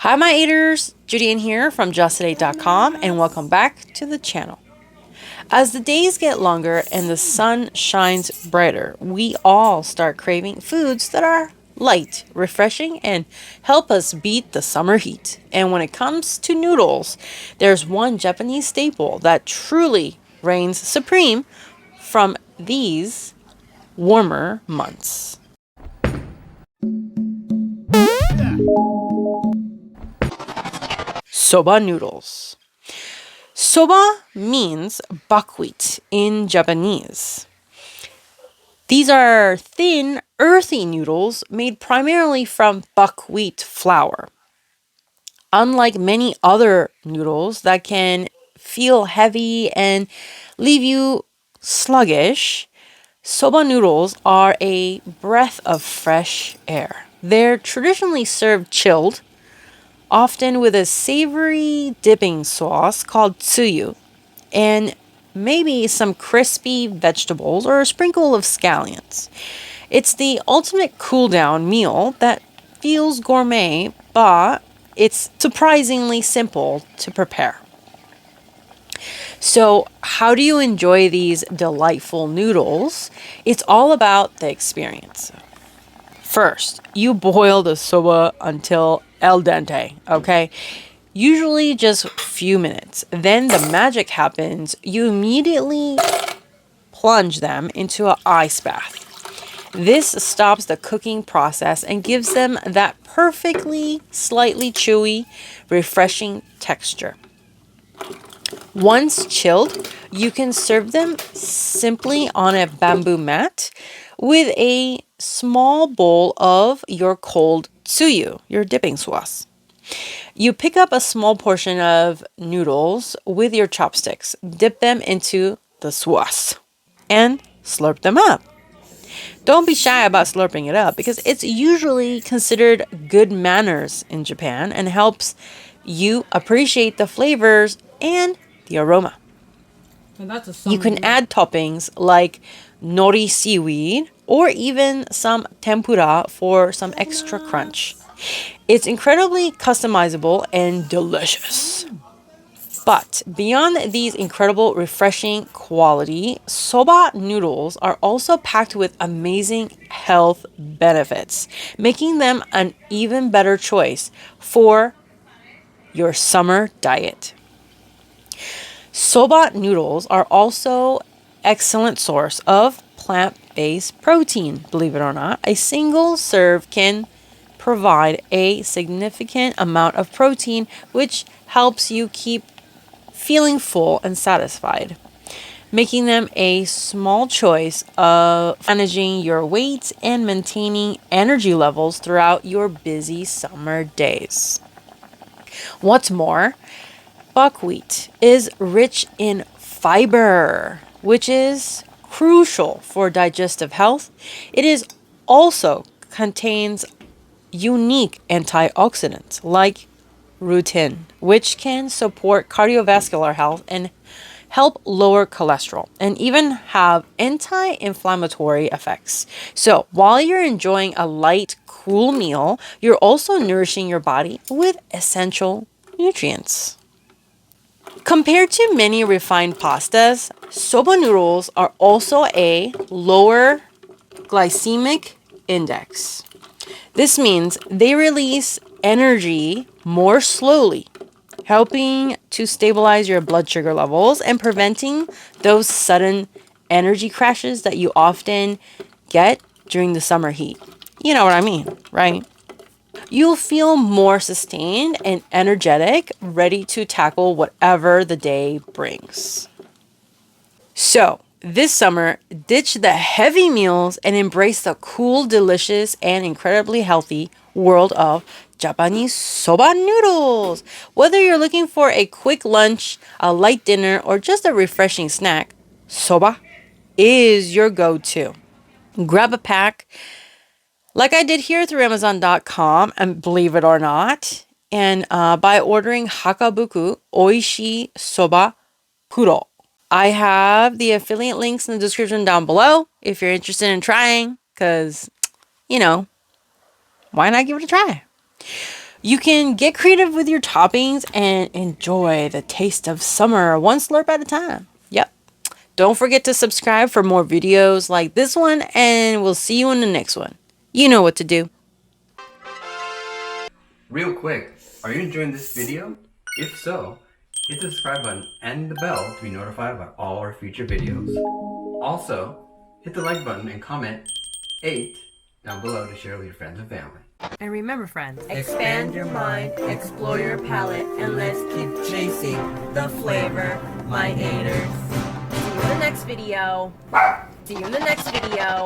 Hi, my eaters. Judy Ann here from Just8ate.com, and welcome back to the channel. As the days get longer and the sun shines brighter, we all start craving foods that are light, refreshing, and help us beat the summer heat. And when it comes to noodles, there's one Japanese staple that truly reigns supreme from these warmer months. Soba noodles. Soba means buckwheat in Japanese. These are thin, earthy noodles made primarily from buckwheat flour. Unlike many other noodles that can feel heavy and leave you sluggish, soba noodles are a breath of fresh air. They're traditionally served chilled, often with a savory dipping sauce called tsuyu, and maybe some crispy vegetables or a sprinkle of scallions. It's the ultimate cool down meal that feels gourmet, but it's surprisingly simple to prepare. So, how do you enjoy these delightful noodles? It's all about the experience. First, you boil the soba until al dente, okay? Usually just a few minutes. Then the magic happens. You immediately plunge them into an ice bath. This stops the cooking process and gives them that perfectly slightly chewy, refreshing texture. Once chilled, you can serve them simply on a bamboo mat with a small bowl of your cold tsuyu, your dipping sauce. You pick up a small portion of noodles with your chopsticks, dip them into the sauce, and slurp them up. Don't be shy about slurping it up because it's usually considered good manners in Japan and helps you appreciate the flavors and the aroma. You can add toppings like nori seaweed or even some tempura for some extra crunch. It's incredibly customizable and delicious. But beyond these incredible refreshing quality, soba noodles are also packed with amazing health benefits, making them an even better choice for your summer diet. Soba noodles are also excellent source of plant-based protein. Believe it or not, a single serve can provide a significant amount of protein, which helps you keep feeling full and satisfied, making them a small choice of managing your weight and maintaining energy levels throughout your busy summer days. What's more, buckwheat is rich in fiber, which is crucial for digestive health. It is also contains unique antioxidants like rutin, which can support cardiovascular health and help lower cholesterol and even have anti-inflammatory effects. So while you're enjoying a light, cool meal, you're also nourishing your body with essential nutrients. Compared to many refined pastas, soba noodles are also a lower glycemic index. This means they release energy more slowly, helping to stabilize your blood sugar levels and preventing those sudden energy crashes that you often get during the summer heat. You know what I mean, right? You'll feel more sustained and energetic, ready to tackle whatever the day brings. So, this summer, ditch the heavy meals and embrace the cool, delicious, and incredibly healthy world of Japanese soba noodles. Whether you're looking for a quick lunch, a light dinner, or just a refreshing snack, soba is your go-to. Grab a pack like I did here through Amazon.com, and believe it or not, and by ordering Hakabuku Oishii Soba Kuro. I have the affiliate links in the description down below if you're interested in trying, because, why not give it a try? You can get creative with your toppings and enjoy the taste of summer one slurp at a time. Yep. Don't forget to subscribe for more videos like this one, and we'll see you in the next one. You know what to do. Real quick, are you enjoying this video? If so, hit the subscribe button and the bell to be notified about all our future videos. Also, hit the like button and comment 8 down below to share with your friends and family. And remember, friends, expand your mind, explore your palate, and let's keep chasing the flavor, my haters. See you in the next video. See you in the next video.